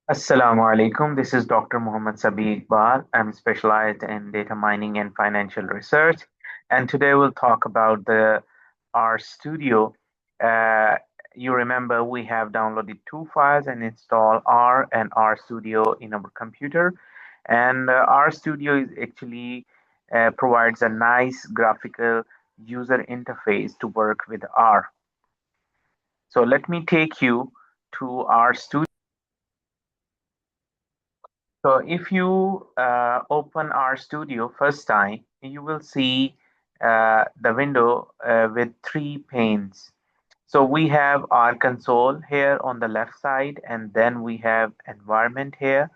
Assalamu alaikum. This is Dr. Muhammad Sabi Iqbal. I'm specialized in data mining and financial research. And today we'll talk about the RStudio. Uh, you remember we have downloaded two files and installed R and RStudio in our computer. And RStudio is actually provides a nice graphical user interface to work with R. So let me take you to RStudio. So if you open RStudio first time, you will see the window with three panes. So we have our console here on the left side, and then we have environment here,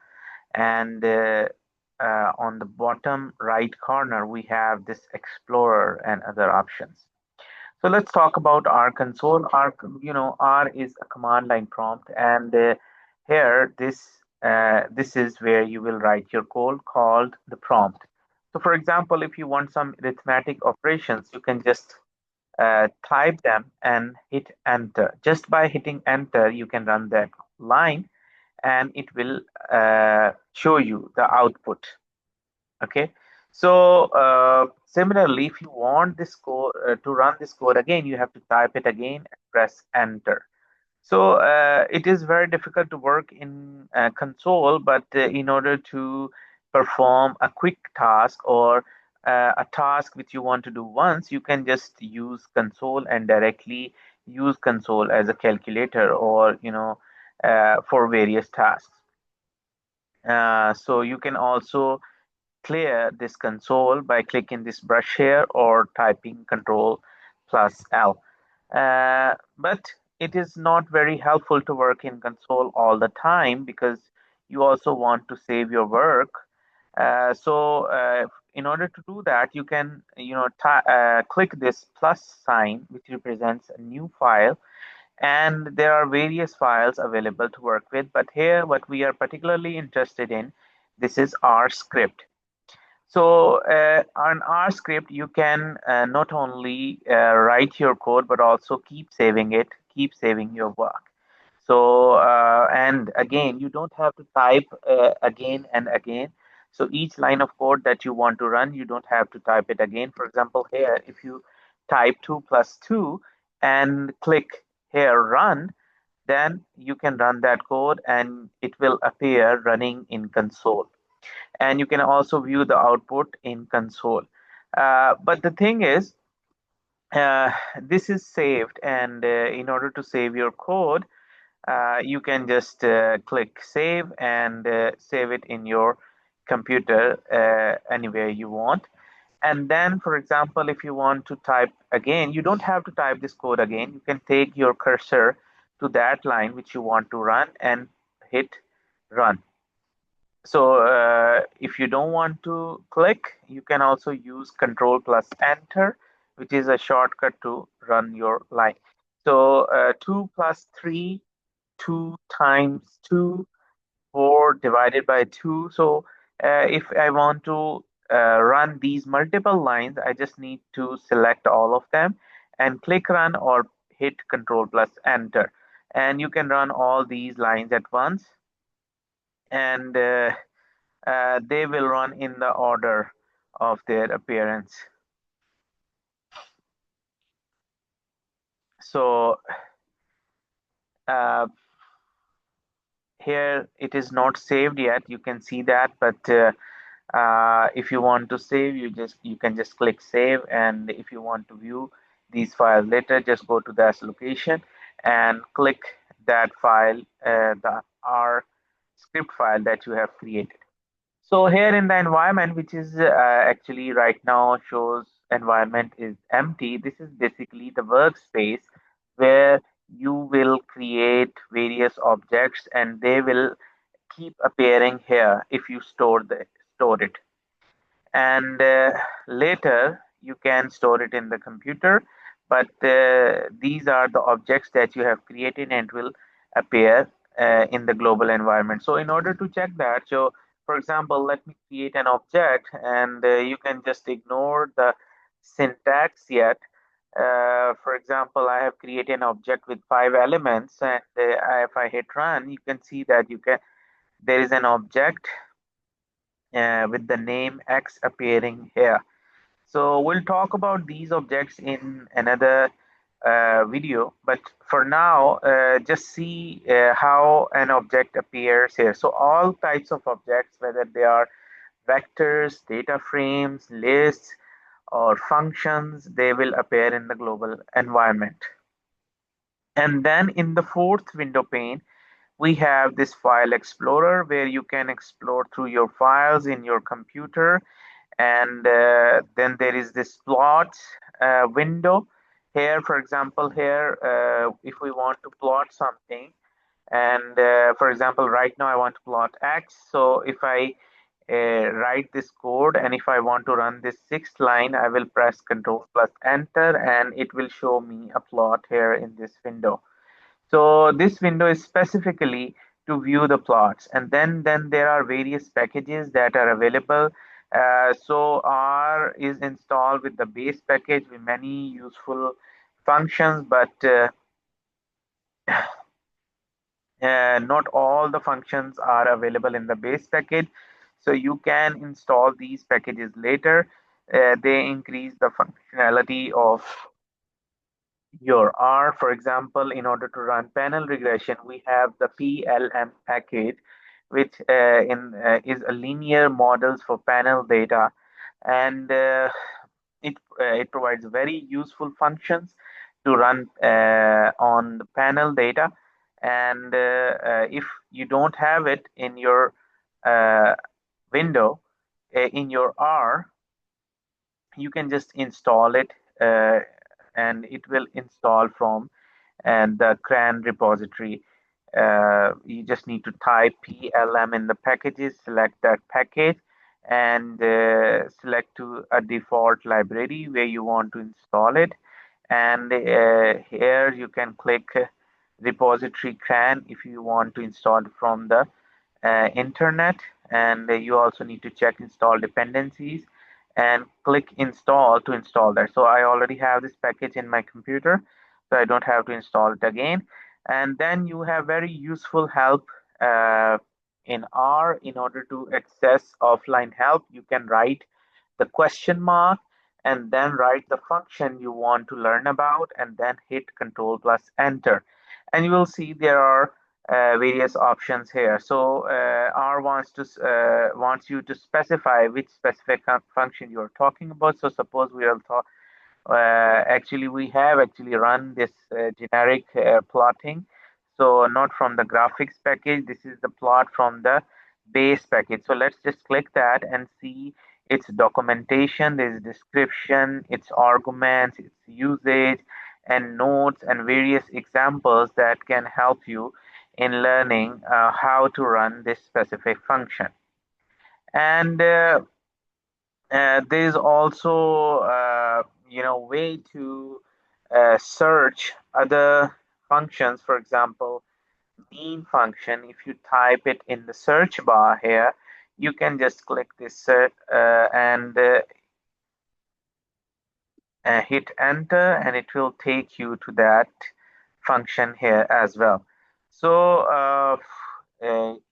and on the bottom right corner, we have this Explorer and other options. So let's talk about our console. R is a command line prompt, and here this is where you will write your code called the prompt. So, for example, if you want some arithmetic operations, you can just type them and hit enter. Just by hitting enter, you can run that line, and it will show you the output. Okay, so similarly, if you want this code to run this code again, you have to type it again and press enter. So it is very difficult to work in console, but in order to perform a quick task or a task which you want to do once, you can just use console and directly use console as a calculator or for various tasks. So you can also clear this console by clicking this brush here or typing Control plus L. But it is not very helpful to work in console all the time because you also want to save your work. So in order to do that, you can click this plus sign, which represents a new file, and there are various files available to work with. But here, what we are particularly interested in, this is our script. So on R script, you can not only write your code, but also keep saving it, keep saving your work. So, and again, you don't have to type again and again. So each line of code that you want to run, you don't have to type it again. For example, here, if you type 2 plus 2 and click here run, then you can run that code and it will appear running in console, and you can also view the output in console. But the thing is, uh, this is saved, and in order to save your code, you can just click save and save it in your computer anywhere you want. And then, for example, if you want to type again, you don't have to type this code again. You can take your cursor to that line which you want to run and hit run. So if you don't want to click, you can also use Control plus Enter, which is a shortcut to run your line. So 2 plus 3, 2 times 2, 4 divided by 2. So if I want to run these multiple lines, I just need to select all of them and click run or hit Control plus Enter. And you can run all these lines at once. And they will run in the order of their appearance. So uh, here it is not saved yet. You can see that, but if you want to save, you can just click save, and if you want to view these files later, just go to that location and click that file, the R script file that you have created. So here in the environment, which is actually right now shows environment is empty. This is basically the workspace where you will create various objects and they will keep appearing here if you store it. And later you can store it in the computer, but these are the objects that you have created and will appear in the global environment. So in order to check that, so for example, let me create an object, and you can just ignore the syntax yet. For example, I have created an object with 5 elements, and if I hit run, you can see that you can there is an object with the name X appearing here. So we'll talk about these objects in another video, but for now, just see how an object appears here. So all types of objects, whether they are vectors, data frames, lists, or functions, they will appear in the global environment. And then in the fourth window pane, we have this file explorer where you can explore through your files in your computer. And then there is this plot window here. For example, here, if we want to plot something, and for example, right now I want to plot X. So if I write this code, and if I want to run this sixth line, I will press Control plus Enter, and it will show me a plot here in this window. So this window is specifically to view the plots, and then there are various packages that are available. So R is installed with the base package with many useful functions, but not all the functions are available in the base package. So you can install these packages later. They increase the functionality of your R. For example, in order to run panel regression, we have the PLM package, which is a linear models for panel data, and it provides very useful functions to run on the panel data. And if you don't have it in your uh, window in your R, you can just install it, uh, and it will install from and the CRAN repository. You just need to type PLM in the packages, select that package, and select to a default library where you want to install it. And here you can click repository CRAN if you want to install it from the internet. And you also need to check install dependencies and click install to install that. So I already have this package in my computer, so I don't have to install it again. And then you have very useful help in R. In order to access offline help, you can write the question mark and then write the function you want to learn about, and then hit Control plus Enter. And you will see there are various options here. So R wants you to specify which specific function you are talking about. So suppose we are actually we have actually run this generic plotting. So not from the graphics package. This is the plot from the base package. So let's just click that and see its documentation. There's description, its arguments, its usage, and notes, and various examples that can help you in learning how to run this specific function. And there's also way to search other functions. For example, mean function. If you type it in the search bar here, you can just click this search and hit enter, and it will take you to that function here as well. So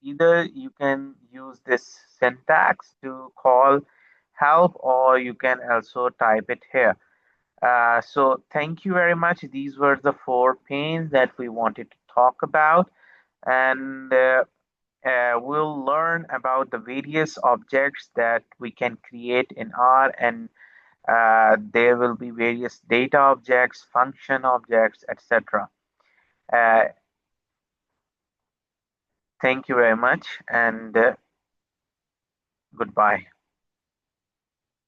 either you can use this syntax to call help, or you can also type it here. So thank you very much. These were the four panes that we wanted to talk about, and we'll learn about the various objects that we can create in R, and there will be various data objects, function objects, etc. Uh, Thank you very much, and goodbye.